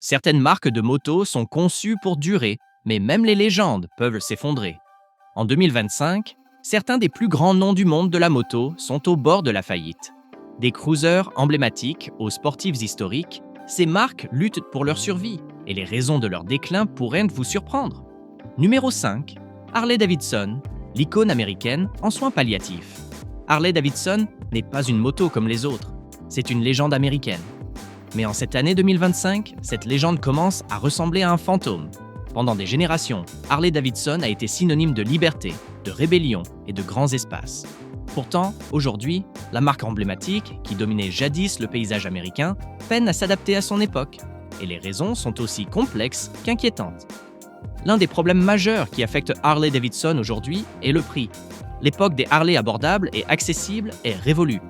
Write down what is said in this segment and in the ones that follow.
Certaines marques de motos sont conçues pour durer, mais même les légendes peuvent s'effondrer. En 2025, certains des plus grands noms du monde de la moto sont au bord de la faillite. Des cruisers emblématiques aux sportifs historiques, ces marques luttent pour leur survie et les raisons de leur déclin pourraient vous surprendre. Numéro 5, Harley-Davidson, l'icône américaine en soins palliatifs. Harley-Davidson n'est pas une moto comme les autres, c'est une légende américaine. Mais en cette année 2025, cette légende commence à ressembler à un fantôme. Pendant des générations, Harley-Davidson a été synonyme de liberté, de rébellion et de grands espaces. Pourtant, aujourd'hui, la marque emblématique, qui dominait jadis le paysage américain, peine à s'adapter à son époque. Et les raisons sont aussi complexes qu'inquiétantes. L'un des problèmes majeurs qui affecte Harley-Davidson aujourd'hui est le prix. L'époque des Harley abordables et accessibles est révolue.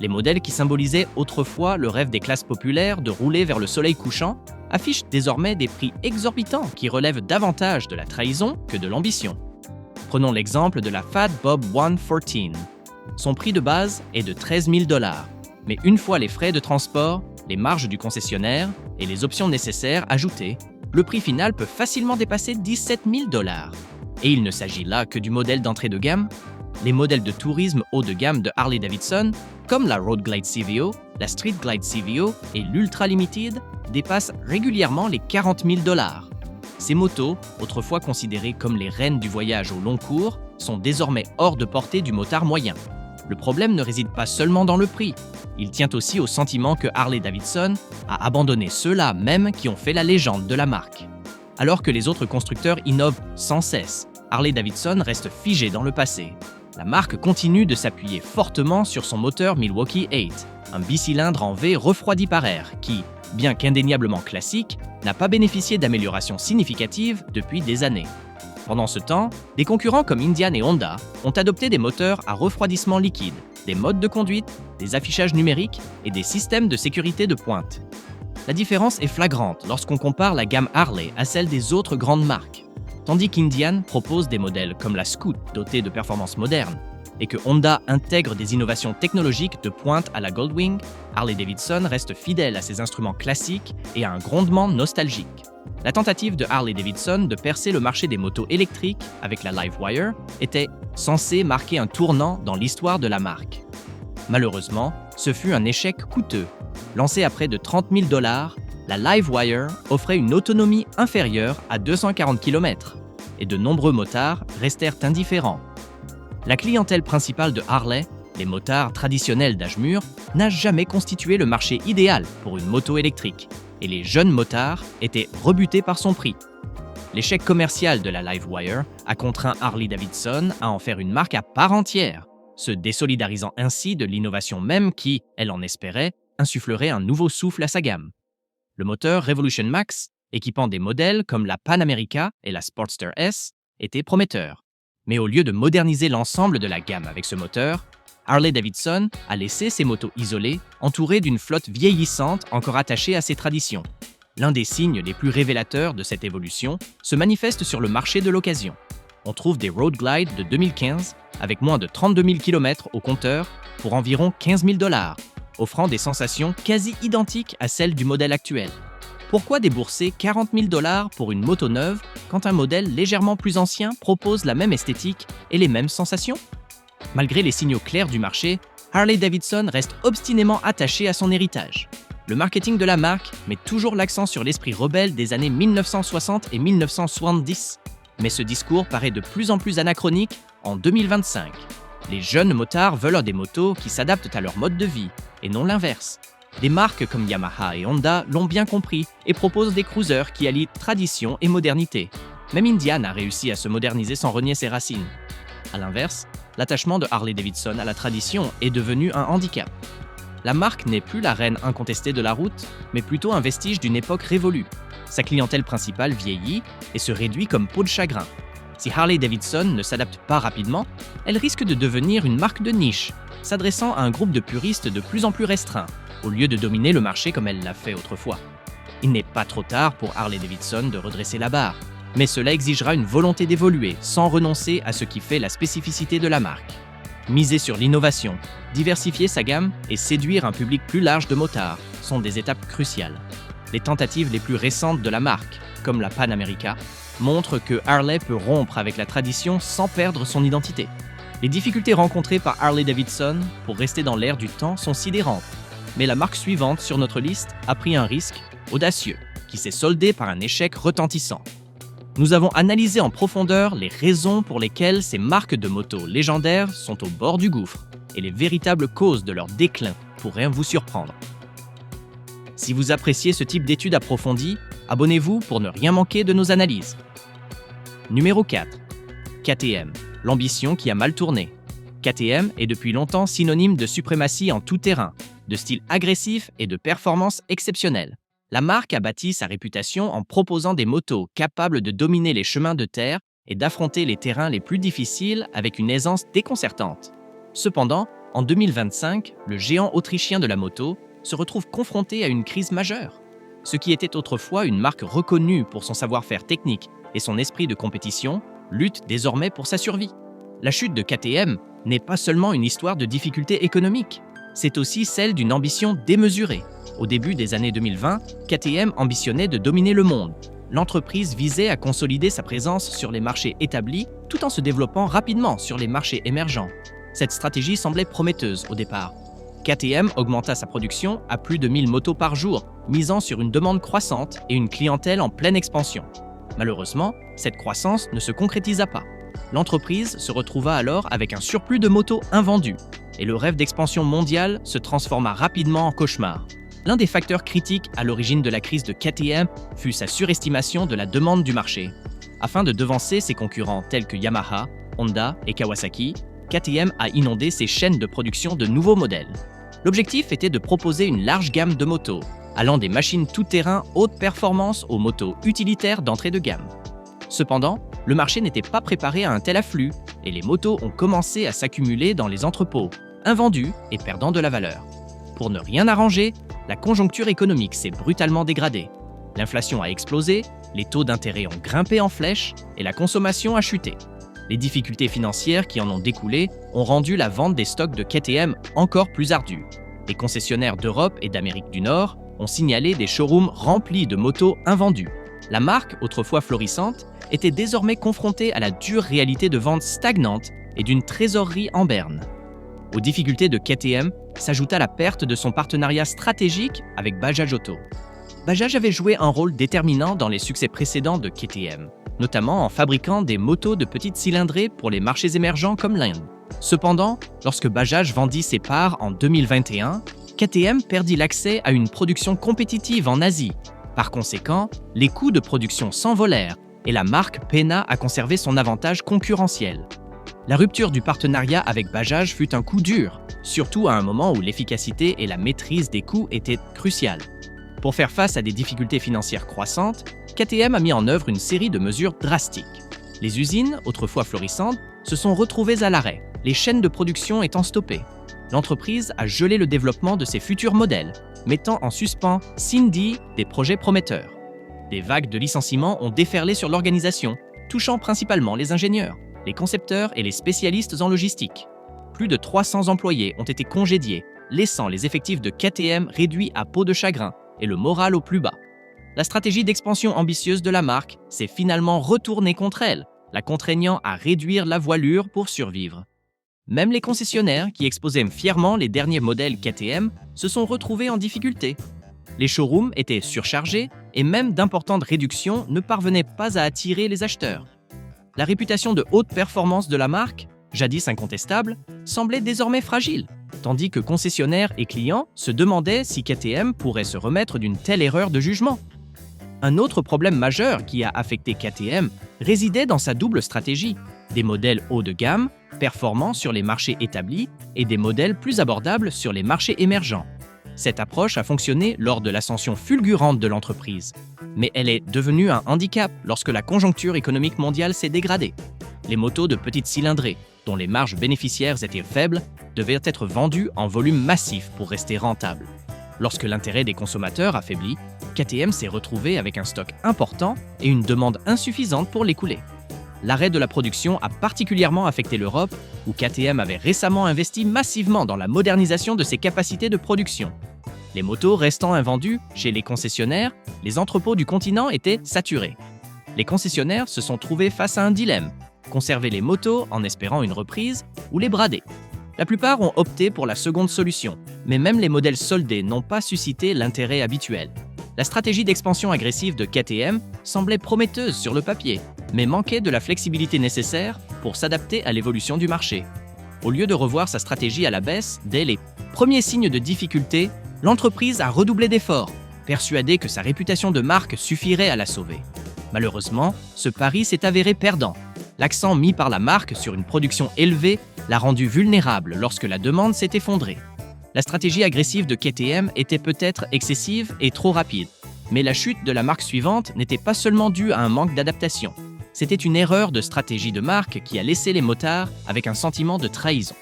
Les modèles qui symbolisaient autrefois le rêve des classes populaires de rouler vers le soleil couchant affichent désormais des prix exorbitants qui relèvent davantage de la trahison que de l'ambition. Prenons l'exemple de la Fat Bob 114. Son prix de base est de 13 000 $, mais une fois les frais de transport, les marges du concessionnaire et les options nécessaires ajoutées, le prix final peut facilement dépasser 17 000 $. Et il ne s'agit là que du modèle d'entrée de gamme. Les modèles de tourisme haut de gamme de Harley-Davidson, comme la Road Glide CVO, la Street Glide CVO et l'Ultra Limited, dépassent régulièrement les 40 000 $. Ces motos, autrefois considérées comme les reines du voyage au long cours, sont désormais hors de portée du motard moyen. Le problème ne réside pas seulement dans le prix, il tient aussi au sentiment que Harley-Davidson a abandonné ceux-là même qui ont fait la légende de la marque. Alors que les autres constructeurs innovent sans cesse, Harley-Davidson reste figé dans le passé. La marque continue de s'appuyer fortement sur son moteur Milwaukee 8, un bicylindre en V refroidi par air qui, bien qu'indéniablement classique, n'a pas bénéficié d'améliorations significatives depuis des années. Pendant ce temps, des concurrents comme Indian et Honda ont adopté des moteurs à refroidissement liquide, des modes de conduite, des affichages numériques et des systèmes de sécurité de pointe. La différence est flagrante lorsqu'on compare la gamme Harley à celle des autres grandes marques. Tandis qu'Indian propose des modèles comme la Scoot dotée de performances modernes et que Honda intègre des innovations technologiques de pointe à la Goldwing, Harley-Davidson reste fidèle à ses instruments classiques et à un grondement nostalgique. La tentative de Harley-Davidson de percer le marché des motos électriques avec la Livewire était censée marquer un tournant dans l'histoire de la marque. Malheureusement, ce fut un échec coûteux. Lancée à près de 30 000 $, la Livewire offrait une autonomie inférieure à 240 km, et de nombreux motards restèrent indifférents. La clientèle principale de Harley, les motards traditionnels d'âge mûr, n'a jamais constitué le marché idéal pour une moto électrique, et les jeunes motards étaient rebutés par son prix. L'échec commercial de la Livewire a contraint Harley-Davidson à en faire une marque à part entière, se désolidarisant ainsi de l'innovation même qui, elle en espérait, insufflerait un nouveau souffle à sa gamme. Le moteur Revolution Max, équipant des modèles comme la Pan America et la Sportster S, était prometteur. Mais au lieu de moderniser l'ensemble de la gamme avec ce moteur, Harley-Davidson a laissé ses motos isolées, entourées d'une flotte vieillissante encore attachée à ses traditions. L'un des signes les plus révélateurs de cette évolution se manifeste sur le marché de l'occasion. On trouve des Road Glide de 2015 avec moins de 32 000 km au compteur pour environ 15 000 $, offrant des sensations quasi identiques à celles du modèle actuel. Pourquoi débourser 40 000 $ pour une moto neuve quand un modèle légèrement plus ancien propose la même esthétique et les mêmes sensations ? Malgré les signaux clairs du marché, Harley-Davidson reste obstinément attaché à son héritage. Le marketing de la marque met toujours l'accent sur l'esprit rebelle des années 1960 et 1970, mais ce discours paraît de plus en plus anachronique en 2025. Les jeunes motards veulent des motos qui s'adaptent à leur mode de vie, et non l'inverse. Des marques comme Yamaha et Honda l'ont bien compris et proposent des cruisers qui allient tradition et modernité. Même Indian a réussi à se moderniser sans renier ses racines. À l'inverse, l'attachement de Harley-Davidson à la tradition est devenu un handicap. La marque n'est plus la reine incontestée de la route, mais plutôt un vestige d'une époque révolue. Sa clientèle principale vieillit et se réduit comme peau de chagrin. Si Harley-Davidson ne s'adapte pas rapidement, elle risque de devenir une marque de niche, s'adressant à un groupe de puristes de plus en plus restreint, au lieu de dominer le marché comme elle l'a fait autrefois. Il n'est pas trop tard pour Harley-Davidson de redresser la barre, mais cela exigera une volonté d'évoluer sans renoncer à ce qui fait la spécificité de la marque. Miser sur l'innovation, diversifier sa gamme et séduire un public plus large de motards sont des étapes cruciales. Les tentatives les plus récentes de la marque, comme la Pan America, montrent que Harley peut rompre avec la tradition sans perdre son identité. Les difficultés rencontrées par Harley-Davidson pour rester dans l'ère du temps sont sidérantes. Mais la marque suivante sur notre liste a pris un risque audacieux, qui s'est soldé par un échec retentissant. Nous avons analysé en profondeur les raisons pour lesquelles ces marques de motos légendaires sont au bord du gouffre et les véritables causes de leur déclin pourraient vous surprendre. Si vous appréciez ce type d'études approfondies, abonnez-vous pour ne rien manquer de nos analyses. Numéro 4. KTM, l'ambition qui a mal tourné. KTM est depuis longtemps synonyme de suprématie en tout terrain, de style agressif et de performance exceptionnelle. La marque a bâti sa réputation en proposant des motos capables de dominer les chemins de terre et d'affronter les terrains les plus difficiles avec une aisance déconcertante. Cependant, en 2025, le géant autrichien de la moto se retrouve confronté à une crise majeure. Ce qui était autrefois une marque reconnue pour son savoir-faire technique et son esprit de compétition lutte désormais pour sa survie. La chute de KTM n'est pas seulement une histoire de difficultés économiques, c'est aussi celle d'une ambition démesurée. Au début des années 2020, KTM ambitionnait de dominer le monde. L'entreprise visait à consolider sa présence sur les marchés établis tout en se développant rapidement sur les marchés émergents. Cette stratégie semblait prometteuse au départ. KTM augmenta sa production à plus de 1000 motos par jour, misant sur une demande croissante et une clientèle en pleine expansion. Malheureusement, cette croissance ne se concrétisa pas. L'entreprise se retrouva alors avec un surplus de motos invendues, et le rêve d'expansion mondiale se transforma rapidement en cauchemar. L'un des facteurs critiques à l'origine de la crise de KTM fut sa surestimation de la demande du marché. Afin de devancer ses concurrents tels que Yamaha, Honda et Kawasaki, KTM a inondé ses chaînes de production de nouveaux modèles. L'objectif était de proposer une large gamme de motos, allant des machines tout-terrain haute performance aux motos utilitaires d'entrée de gamme. Cependant, le marché n'était pas préparé à un tel afflux et les motos ont commencé à s'accumuler dans les entrepôts, invendues et perdant de la valeur. Pour ne rien arranger, la conjoncture économique s'est brutalement dégradée. L'inflation a explosé, les taux d'intérêt ont grimpé en flèche et la consommation a chuté. Les difficultés financières qui en ont découlé ont rendu la vente des stocks de KTM encore plus ardue. Les concessionnaires d'Europe et d'Amérique du Nord ont signalé des showrooms remplis de motos invendues. La marque, autrefois florissante, était désormais confrontée à la dure réalité de ventes stagnantes et d'une trésorerie en berne. Aux difficultés de KTM s'ajouta la perte de son partenariat stratégique avec Bajaj Auto. Bajaj avait joué un rôle déterminant dans les succès précédents de KTM, notamment en fabriquant des motos de petite cylindrée pour les marchés émergents comme l'Inde. Cependant, lorsque Bajaj vendit ses parts en 2021, KTM perdit l'accès à une production compétitive en Asie. Par conséquent, les coûts de production s'envolèrent et la marque peina à conserver son avantage concurrentiel. La rupture du partenariat avec Bajaj fut un coup dur, surtout à un moment où l'efficacité et la maîtrise des coûts étaient cruciales. Pour faire face à des difficultés financières croissantes, KTM a mis en œuvre une série de mesures drastiques. Les usines, autrefois florissantes, se sont retrouvées à l'arrêt, les chaînes de production étant stoppées. L'entreprise a gelé le développement de ses futurs modèles, mettant en suspens des projets prometteurs. Des vagues de licenciements ont déferlé sur l'organisation, touchant principalement les ingénieurs, les concepteurs et les spécialistes en logistique. Plus de 300 employés ont été congédiés, laissant les effectifs de KTM réduits à peau de chagrin et le moral au plus bas. La stratégie d'expansion ambitieuse de la marque s'est finalement retournée contre elle, la contraignant à réduire la voilure pour survivre. Même les concessionnaires, qui exposaient fièrement les derniers modèles KTM, se sont retrouvés en difficulté. Les showrooms étaient surchargés et même d'importantes réductions ne parvenaient pas à attirer les acheteurs. La réputation de haute performance de la marque, jadis incontestable, semblait désormais fragile, tandis que concessionnaires et clients se demandaient si KTM pourrait se remettre d'une telle erreur de jugement. Un autre problème majeur qui a affecté KTM résidait dans sa double stratégie, des modèles haut de gamme, performants sur les marchés établis, et des modèles plus abordables sur les marchés émergents. Cette approche a fonctionné lors de l'ascension fulgurante de l'entreprise, mais elle est devenue un handicap lorsque la conjoncture économique mondiale s'est dégradée. Les motos de petite cylindrée, dont les marges bénéficiaires étaient faibles, devaient être vendues en volume massif pour rester rentables. Lorsque l'intérêt des consommateurs affaiblit, KTM s'est retrouvé avec un stock important et une demande insuffisante pour l'écouler. L'arrêt de la production a particulièrement affecté l'Europe, où KTM avait récemment investi massivement dans la modernisation de ses capacités de production. Les motos restant invendues chez les concessionnaires, les entrepôts du continent étaient saturés. Les concessionnaires se sont trouvés face à un dilemme: conserver les motos en espérant une reprise ou les brader. La plupart ont opté pour la seconde solution, mais même les modèles soldés n'ont pas suscité l'intérêt habituel. La stratégie d'expansion agressive de KTM semblait prometteuse sur le papier, mais manquait de la flexibilité nécessaire pour s'adapter à l'évolution du marché. Au lieu de revoir sa stratégie à la baisse, dès les premiers signes de difficulté, l'entreprise a redoublé d'efforts, persuadée que sa réputation de marque suffirait à la sauver. Malheureusement, ce pari s'est avéré perdant. L'accent mis par la marque sur une production élevée l'a rendu vulnérable lorsque la demande s'est effondrée. La stratégie agressive de KTM était peut-être excessive et trop rapide, mais la chute de la marque suivante n'était pas seulement due à un manque d'adaptation. C'était une erreur de stratégie de marque qui a laissé les motards avec un sentiment de trahison.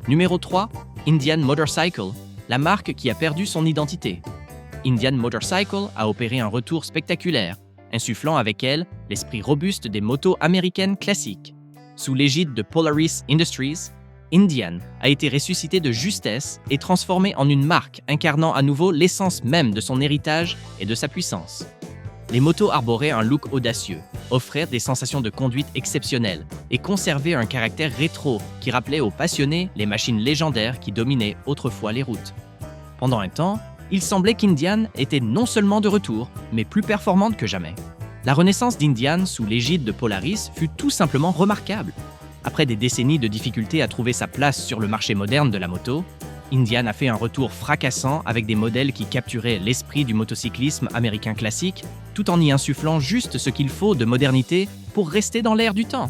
Numéro 3, Indian Motorcycle, la marque qui a perdu son identité. Indian Motorcycle a opéré un retour spectaculaire, insufflant avec elle l'esprit robuste des motos américaines classiques. Sous l'égide de Polaris Industries, Indian a été ressuscité de justesse et transformé en une marque incarnant à nouveau l'essence même de son héritage et de sa puissance. Les motos arboraient un look audacieux, offraient des sensations de conduite exceptionnelles et conservaient un caractère rétro qui rappelait aux passionnés les machines légendaires qui dominaient autrefois les routes. Pendant un temps, il semblait qu'Indian était non seulement de retour, mais plus performante que jamais. La renaissance d'Indian sous l'égide de Polaris fut tout simplement remarquable. Après des décennies de difficultés à trouver sa place sur le marché moderne de la moto, Indian a fait un retour fracassant avec des modèles qui capturaient l'esprit du motocyclisme américain classique, tout en y insufflant juste ce qu'il faut de modernité pour rester dans l'air du temps.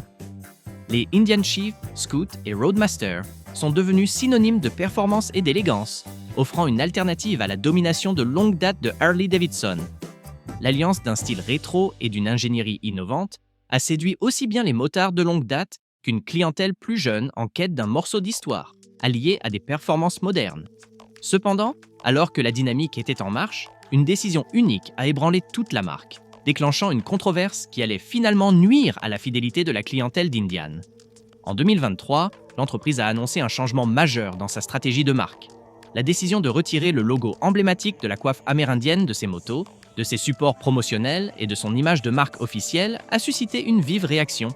Les Indian Chief, Scoot et Roadmaster sont devenus synonymes de performance et d'élégance, offrant une alternative à la domination de longue date de Harley-Davidson. L'alliance d'un style rétro et d'une ingénierie innovante a séduit aussi bien les motards de longue date qu'une clientèle plus jeune en quête d'un morceau d'histoire, allié à des performances modernes. Cependant, alors que la dynamique était en marche, une décision unique a ébranlé toute la marque, déclenchant une controverse qui allait finalement nuire à la fidélité de la clientèle d'Indian. En 2023, l'entreprise a annoncé un changement majeur dans sa stratégie de marque. La décision de retirer le logo emblématique de la coiffe amérindienne de ses motos, de ses supports promotionnels et de son image de marque officielle a suscité une vive réaction.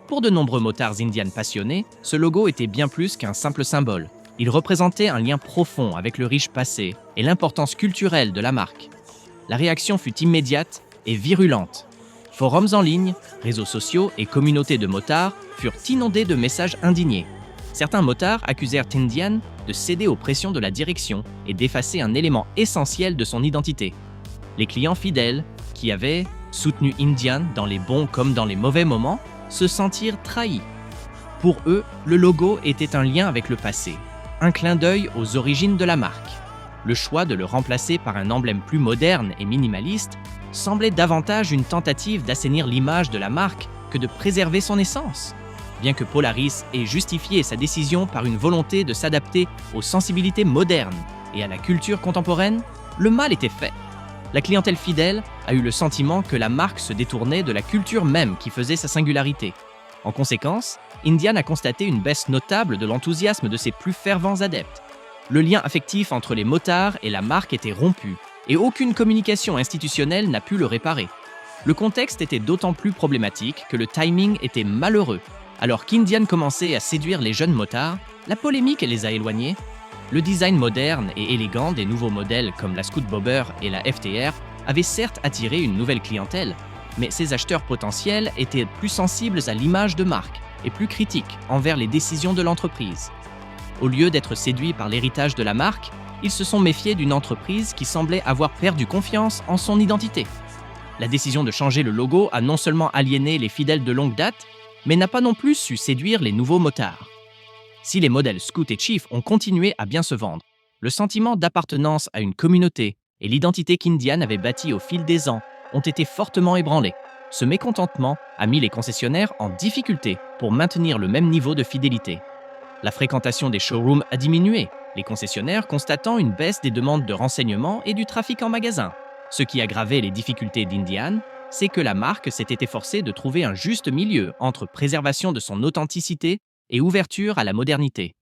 Pour de nombreux motards Indian passionnés, ce logo était bien plus qu'un simple symbole. Il représentait un lien profond avec le riche passé et l'importance culturelle de la marque. La réaction fut immédiate et virulente. Forums en ligne, réseaux sociaux et communautés de motards furent inondés de messages indignés. Certains motards accusèrent Indian de céder aux pressions de la direction et d'effacer un élément essentiel de son identité. Les clients fidèles, qui avaient soutenu Indian dans les bons comme dans les mauvais moments, se sentirent trahis. Pour eux, le logo était un lien avec le passé, un clin d'œil aux origines de la marque. Le choix de le remplacer par un emblème plus moderne et minimaliste semblait davantage une tentative d'assainir l'image de la marque que de préserver son essence. Bien que Polaris ait justifié sa décision par une volonté de s'adapter aux sensibilités modernes et à la culture contemporaine, le mal était fait. La clientèle fidèle a eu le sentiment que la marque se détournait de la culture même qui faisait sa singularité. En conséquence, Indian a constaté une baisse notable de l'enthousiasme de ses plus fervents adeptes. Le lien affectif entre les motards et la marque était rompu, et aucune communication institutionnelle n'a pu le réparer. Le contexte était d'autant plus problématique que le timing était malheureux. Alors qu'Indian commençait à séduire les jeunes motards, la polémique les a éloignés. Le design moderne et élégant des nouveaux modèles comme la Scoot Bobber et la FTR avait certes attiré une nouvelle clientèle, mais ces acheteurs potentiels étaient plus sensibles à l'image de marque et plus critiques envers les décisions de l'entreprise. Au lieu d'être séduits par l'héritage de la marque, ils se sont méfiés d'une entreprise qui semblait avoir perdu confiance en son identité. La décision de changer le logo a non seulement aliéné les fidèles de longue date, mais n'a pas non plus su séduire les nouveaux motards. Si les modèles Scoot et Chief ont continué à bien se vendre, le sentiment d'appartenance à une communauté et l'identité qu'Indian avait bâtie au fil des ans ont été fortement ébranlés. Ce mécontentement a mis les concessionnaires en difficulté pour maintenir le même niveau de fidélité. La fréquentation des showrooms a diminué, les concessionnaires constatant une baisse des demandes de renseignements et du trafic en magasin. Ce qui aggravait les difficultés d'Indian, c'est que la marque s'était efforcée de trouver un juste milieu entre préservation de son authenticité et ouverture à la modernité.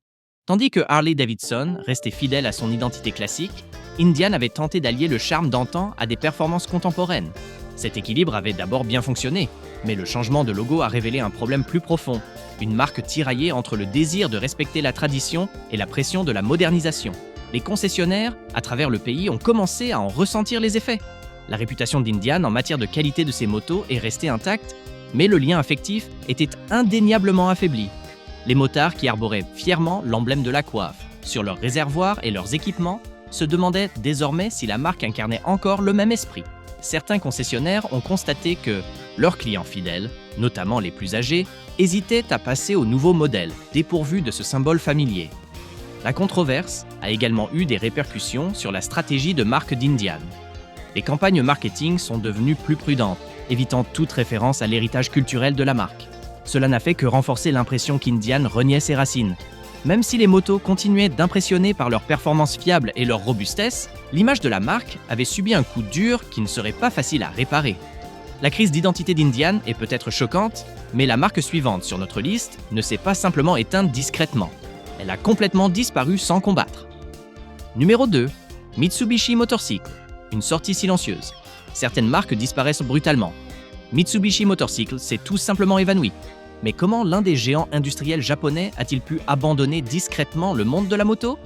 Tandis que Harley-Davidson restait fidèle à son identité classique, Indian avait tenté d'allier le charme d'antan à des performances contemporaines. Cet équilibre avait d'abord bien fonctionné, mais le changement de logo a révélé un problème plus profond, une marque tiraillée entre le désir de respecter la tradition et la pression de la modernisation. Les concessionnaires, à travers le pays, ont commencé à en ressentir les effets. La réputation d'Indian en matière de qualité de ses motos est restée intacte, mais le lien affectif était indéniablement affaibli. Les motards qui arboraient fièrement l'emblème de la coiffe sur leurs réservoirs et leurs équipements se demandaient désormais si la marque incarnait encore le même esprit. Certains concessionnaires ont constaté que leurs clients fidèles, notamment les plus âgés, hésitaient à passer au nouveau modèle, dépourvu de ce symbole familier. La controverse a également eu des répercussions sur la stratégie de marque d'Indian. Les campagnes marketing sont devenues plus prudentes, évitant toute référence à l'héritage culturel de la marque. Cela n'a fait que renforcer l'impression qu'Indian reniait ses racines. Même si les motos continuaient d'impressionner par leur performance fiable et leur robustesse, l'image de la marque avait subi un coup dur qui ne serait pas facile à réparer. La crise d'identité d'Indian est peut-être choquante, mais la marque suivante sur notre liste ne s'est pas simplement éteinte discrètement. Elle a complètement disparu sans combattre. Numéro 2. Mitsubishi Motorcycle. Une sortie silencieuse. Certaines marques disparaissent brutalement. Mitsubishi Motorcycle s'est tout simplement évanoui. Mais comment l'un des géants industriels japonais a-t-il pu abandonner discrètement le monde de la moto ?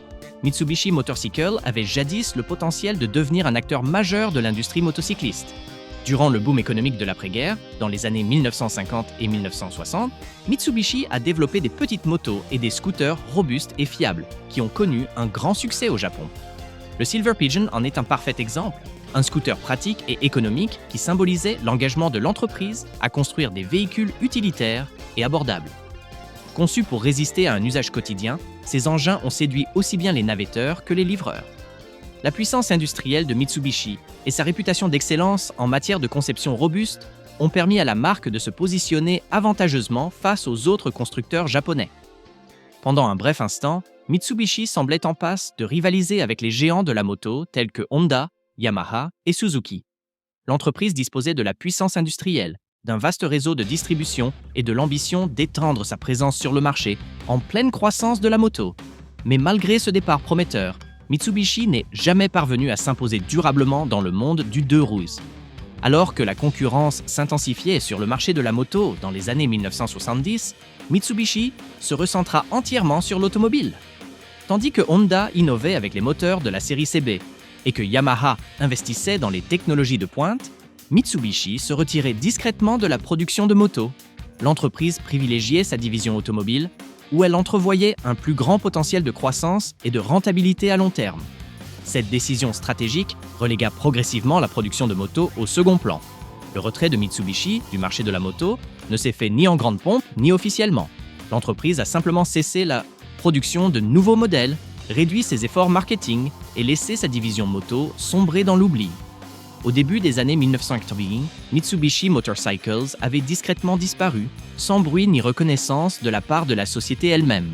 Mitsubishi Motorcycle avait jadis le potentiel de devenir un acteur majeur de l'industrie motocycliste. Durant le boom économique de l'après-guerre, dans les années 1950 et 1960, Mitsubishi a développé des petites motos et des scooters robustes et fiables, qui ont connu un grand succès au Japon. Le Silver Pigeon en est un parfait exemple, un scooter pratique et économique qui symbolisait l'engagement de l'entreprise à construire des véhicules utilitaires et abordables. Conçus pour résister à un usage quotidien, ces engins ont séduit aussi bien les navetteurs que les livreurs. La puissance industrielle de Mitsubishi et sa réputation d'excellence en matière de conception robuste ont permis à la marque de se positionner avantageusement face aux autres constructeurs japonais. Pendant un bref instant, Mitsubishi semblait en passe de rivaliser avec les géants de la moto tels que Honda, Yamaha et Suzuki. L'entreprise disposait de la puissance industrielle, d'un vaste réseau de distribution et de l'ambition d'étendre sa présence sur le marché, en pleine croissance de la moto. Mais malgré ce départ prometteur, Mitsubishi n'est jamais parvenu à s'imposer durablement dans le monde du deux roues. Alors que la concurrence s'intensifiait sur le marché de la moto dans les années 1970, Mitsubishi se recentra entièrement sur l'automobile. Tandis que Honda innovait avec les moteurs de la série CB et que Yamaha investissait dans les technologies de pointe, Mitsubishi se retirait discrètement de la production de motos. L'entreprise privilégiait sa division automobile, où elle entrevoyait un plus grand potentiel de croissance et de rentabilité à long terme. Cette décision stratégique relégua progressivement la production de motos au second plan. Le retrait de Mitsubishi du marché de la moto ne s'est fait ni en grande pompe ni officiellement. L'entreprise a simplement cessé la production de nouveaux modèles, réduit ses efforts marketing et laissé sa division moto sombrer dans l'oubli. Au début des années 1980, Mitsubishi Motorcycles avait discrètement disparu, sans bruit ni reconnaissance de la part de la société elle-même.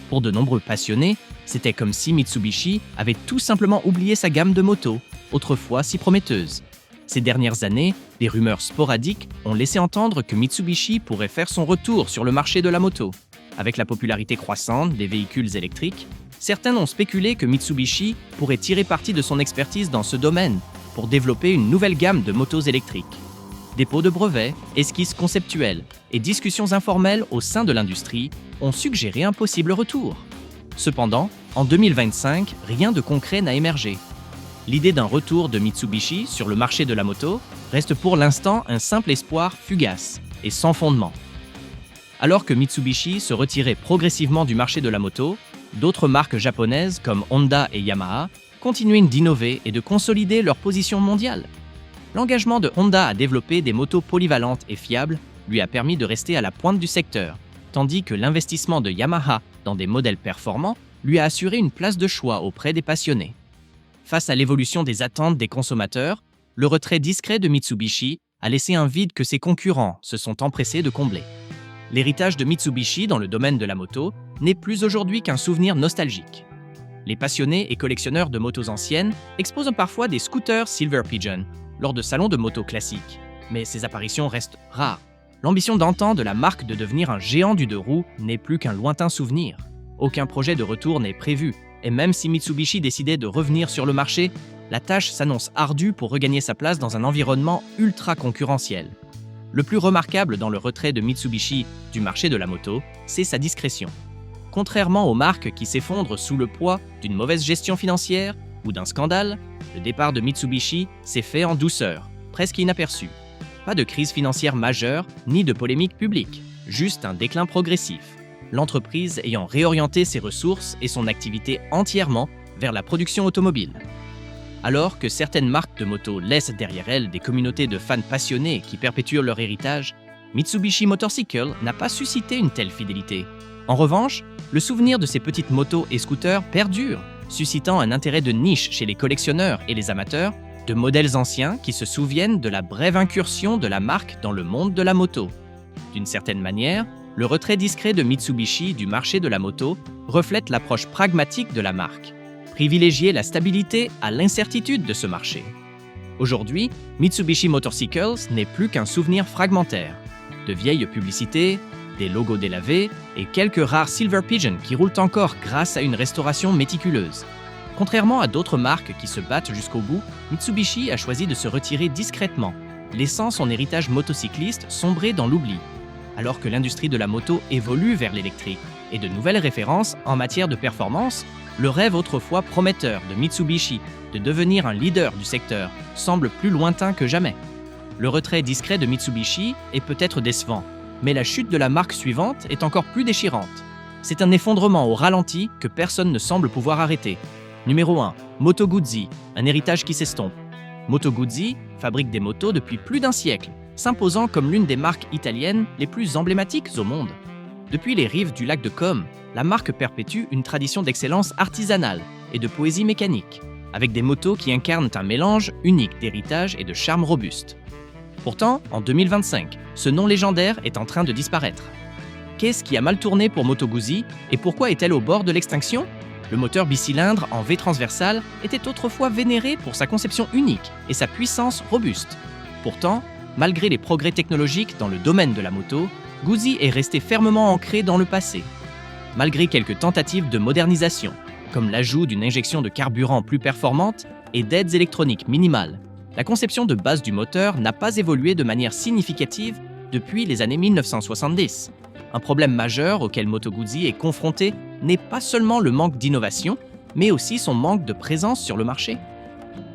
Pour de nombreux passionnés, c'était comme si Mitsubishi avait tout simplement oublié sa gamme de motos, autrefois si prometteuse. Ces dernières années, des rumeurs sporadiques ont laissé entendre que Mitsubishi pourrait faire son retour sur le marché de la moto. Avec la popularité croissante des véhicules électriques, certains ont spéculé que Mitsubishi pourrait tirer parti de son expertise dans ce domaine pour développer une nouvelle gamme de motos électriques. Dépôts de brevets, esquisses conceptuelles et discussions informelles au sein de l'industrie ont suggéré un possible retour. Cependant, en 2025, rien de concret n'a émergé. L'idée d'un retour de Mitsubishi sur le marché de la moto reste pour l'instant un simple espoir fugace et sans fondement. Alors que Mitsubishi se retirait progressivement du marché de la moto, d'autres marques japonaises comme Honda et Yamaha continuent d'innover et de consolider leur position mondiale. L'engagement de Honda à développer des motos polyvalentes et fiables lui a permis de rester à la pointe du secteur, tandis que l'investissement de Yamaha dans des modèles performants lui a assuré une place de choix auprès des passionnés. Face à l'évolution des attentes des consommateurs, le retrait discret de Mitsubishi a laissé un vide que ses concurrents se sont empressés de combler. L'héritage de Mitsubishi dans le domaine de la moto n'est plus aujourd'hui qu'un souvenir nostalgique. Les passionnés et collectionneurs de motos anciennes exposent parfois des scooters Silver Pigeon lors de salons de motos classiques, mais ces apparitions restent rares. L'ambition d'antan de la marque de devenir un géant du deux roues n'est plus qu'un lointain souvenir. Aucun projet de retour n'est prévu, Et même si Mitsubishi décidait de revenir sur le marché, la tâche s'annonce ardue pour regagner sa place dans un environnement ultra concurrentiel. Le plus remarquable dans le retrait de Mitsubishi du marché de la moto, c'est sa discrétion. Contrairement aux marques qui s'effondrent sous le poids d'une mauvaise gestion financière ou d'un scandale, le départ de Mitsubishi s'est fait en douceur, presque inaperçu. Pas de crise financière majeure, ni de polémique publique, juste un déclin progressif, l'entreprise ayant réorienté ses ressources et son activité entièrement vers la production automobile. Alors que certaines marques de motos laissent derrière elles des communautés de fans passionnés qui perpétuent leur héritage, Mitsubishi Motorcycle n'a pas suscité une telle fidélité. En revanche, le souvenir de ces petites motos et scooters perdure, suscitant un intérêt de niche chez les collectionneurs et les amateurs, de modèles anciens qui se souviennent de la brève incursion de la marque dans le monde de la moto. D'une certaine manière, le retrait discret de Mitsubishi du marché de la moto reflète l'approche pragmatique de la marque, privilégier la stabilité à l'incertitude de ce marché. Aujourd'hui, Mitsubishi Motorcycles n'est plus qu'un souvenir fragmentaire, de vieilles publicités, des logos délavés et quelques rares Silver Pigeon qui roulent encore grâce à une restauration méticuleuse. Contrairement à d'autres marques qui se battent jusqu'au bout, Mitsubishi a choisi de se retirer discrètement, laissant son héritage motocycliste sombrer dans l'oubli. Alors que l'industrie de la moto évolue vers l'électrique et de nouvelles références en matière de performance, le rêve autrefois prometteur de Mitsubishi de devenir un leader du secteur semble plus lointain que jamais. Le retrait discret de Mitsubishi est peut-être décevant, mais la chute de la marque suivante est encore plus déchirante. C'est un effondrement au ralenti que personne ne semble pouvoir arrêter. Numéro 1. Moto Guzzi, un héritage qui s'estompe. Moto Guzzi fabrique des motos depuis plus d'un siècle, s'imposant comme l'une des marques italiennes les plus emblématiques au monde. Depuis les rives du lac de Comme, la marque perpétue une tradition d'excellence artisanale et de poésie mécanique, avec des motos qui incarnent un mélange unique d'héritage et de charme robuste. Pourtant, en 2025, ce nom légendaire est en train de disparaître. Qu'est-ce qui a mal tourné pour Moto Guzzi et pourquoi est-elle au bord de l'extinction ? Le moteur bicylindre en V transversale était autrefois vénéré pour sa conception unique et sa puissance robuste. Pourtant, malgré les progrès technologiques dans le domaine de la moto, Guzzi est resté fermement ancré dans le passé. Malgré quelques tentatives de modernisation, comme l'ajout d'une injection de carburant plus performante et d'aides électroniques minimales, la conception de base du moteur n'a pas évolué de manière significative depuis les années 1970. Un problème majeur auquel Moto Guzzi est confronté n'est pas seulement le manque d'innovation, mais aussi son manque de présence sur le marché.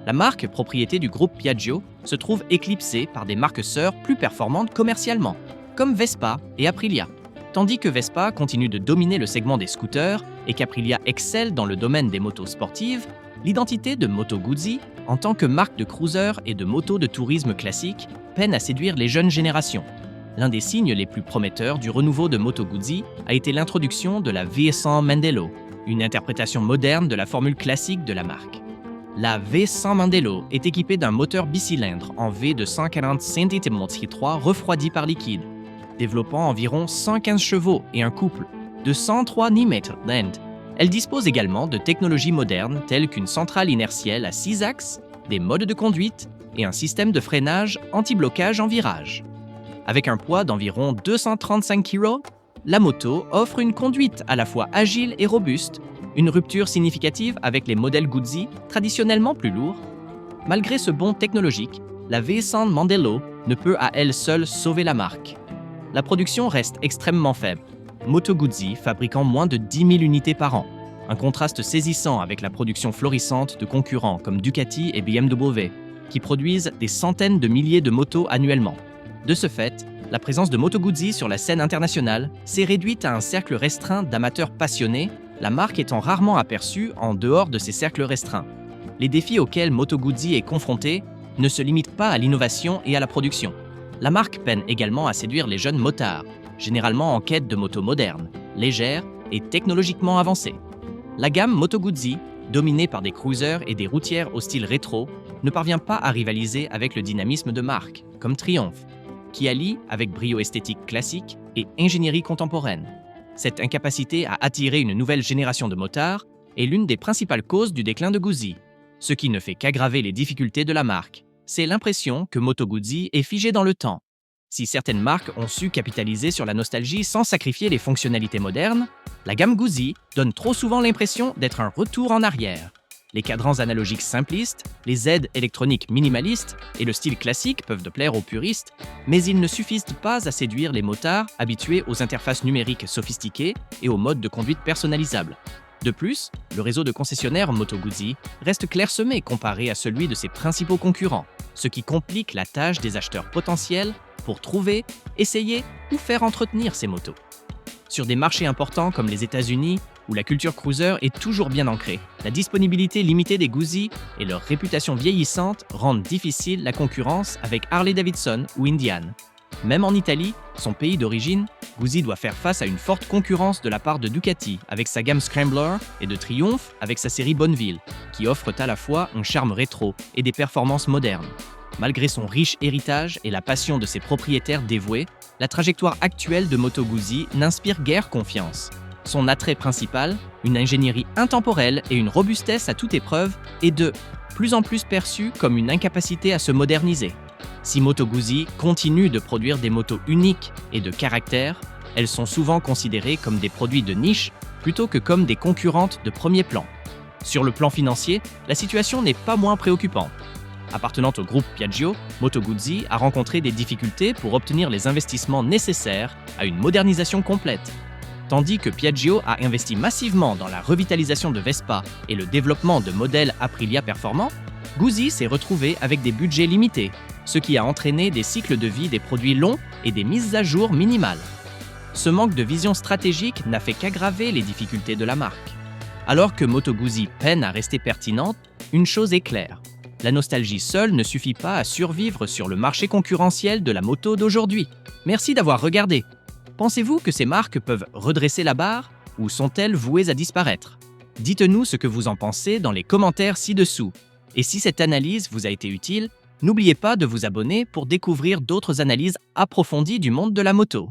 La marque, propriété du groupe Piaggio, se trouve éclipsée par des marques sœurs plus performantes commercialement, comme Vespa et Aprilia. Tandis que Vespa continue de dominer le segment des scooters et qu'Aprilia excelle dans le domaine des motos sportives, l'identité de Moto Guzzi, en tant que marque de cruiser et de motos de tourisme classique, peine à séduire les jeunes générations. L'un des signes les plus prometteurs du renouveau de Moto Guzzi a été l'introduction de la V100 Mandello, une interprétation moderne de la formule classique de la marque. La V100 Mandello est équipée d'un moteur bicylindre en V de 140 cm3 refroidi par liquide, développant environ 115 chevaux et un couple de 103 Nm d'end. Elle dispose également de technologies modernes telles qu'une centrale inertielle à 6 axes, des modes de conduite et un système de freinage anti-blocage en virage. Avec un poids d'environ 235 kg, la moto offre une conduite à la fois agile et robuste, une rupture significative avec les modèles Guzzi traditionnellement plus lourds. Malgré ce bond technologique, la V100 Mandello ne peut à elle seule sauver la marque. La production reste extrêmement faible, Moto Guzzi fabriquant moins de 10 000 unités par an, un contraste saisissant avec la production florissante de concurrents comme Ducati et BMW, qui produisent des centaines de milliers de motos annuellement. De ce fait, la présence de Moto Guzzi sur la scène internationale s'est réduite à un cercle restreint d'amateurs passionnés, la marque étant rarement aperçue en dehors de ces cercles restreints. Les défis auxquels Moto Guzzi est confrontée ne se limitent pas à l'innovation et à la production. La marque peine également à séduire les jeunes motards, généralement en quête de motos modernes, légères et technologiquement avancées. La gamme Moto Guzzi, dominée par des cruisers et des routières au style rétro, ne parvient pas à rivaliser avec le dynamisme de marques, comme Triumph, qui allie avec brio esthétique classique et ingénierie contemporaine. Cette incapacité à attirer une nouvelle génération de motards est l'une des principales causes du déclin de Guzzi, ce qui ne fait qu'aggraver les difficultés de la marque. C'est l'impression que Moto Guzzi est figé dans le temps. Si certaines marques ont su capitaliser sur la nostalgie sans sacrifier les fonctionnalités modernes, la gamme Guzzi donne trop souvent l'impression d'être un retour en arrière. Les cadrans analogiques simplistes, les aides électroniques minimalistes et le style classique peuvent plaire aux puristes, mais ils ne suffisent pas à séduire les motards habitués aux interfaces numériques sophistiquées et aux modes de conduite personnalisables. De plus, le réseau de concessionnaires Moto Guzzi reste clairsemé comparé à celui de ses principaux concurrents, ce qui complique la tâche des acheteurs potentiels pour trouver, essayer ou faire entretenir ces motos. Sur des marchés importants comme les États-Unis, où la culture cruiser est toujours bien ancrée, la disponibilité limitée des Guzzi et leur réputation vieillissante rendent difficile la concurrence avec Harley-Davidson ou Indian. Même en Italie, son pays d'origine, Guzzi doit faire face à une forte concurrence de la part de Ducati avec sa gamme Scrambler et de Triumph avec sa série Bonneville, qui offrent à la fois un charme rétro et des performances modernes. Malgré son riche héritage et la passion de ses propriétaires dévoués, la trajectoire actuelle de Moto Guzzi n'inspire guère confiance. Son attrait principal, une ingénierie intemporelle et une robustesse à toute épreuve, est de plus en plus perçue comme une incapacité à se moderniser. Si Moto Guzzi continue de produire des motos uniques et de caractère, elles sont souvent considérées comme des produits de niche plutôt que comme des concurrentes de premier plan. Sur le plan financier, la situation n'est pas moins préoccupante. Appartenant au groupe Piaggio, Moto Guzzi a rencontré des difficultés pour obtenir les investissements nécessaires à une modernisation complète. Tandis que Piaggio a investi massivement dans la revitalisation de Vespa et le développement de modèles Aprilia performants, Guzzi s'est retrouvé avec des budgets limités, ce qui a entraîné des cycles de vie des produits longs et des mises à jour minimales. Ce manque de vision stratégique n'a fait qu'aggraver les difficultés de la marque. Alors que Moto Guzzi peine à rester pertinente, une chose est claire. La nostalgie seule ne suffit pas à survivre sur le marché concurrentiel de la moto d'aujourd'hui. Merci d'avoir regardé. Pensez-vous que ces marques peuvent redresser la barre ou sont-elles vouées à disparaître? Dites-nous ce que vous en pensez dans les commentaires ci-dessous. Et si cette analyse vous a été utile, n'oubliez pas de vous abonner pour découvrir d'autres analyses approfondies du monde de la moto.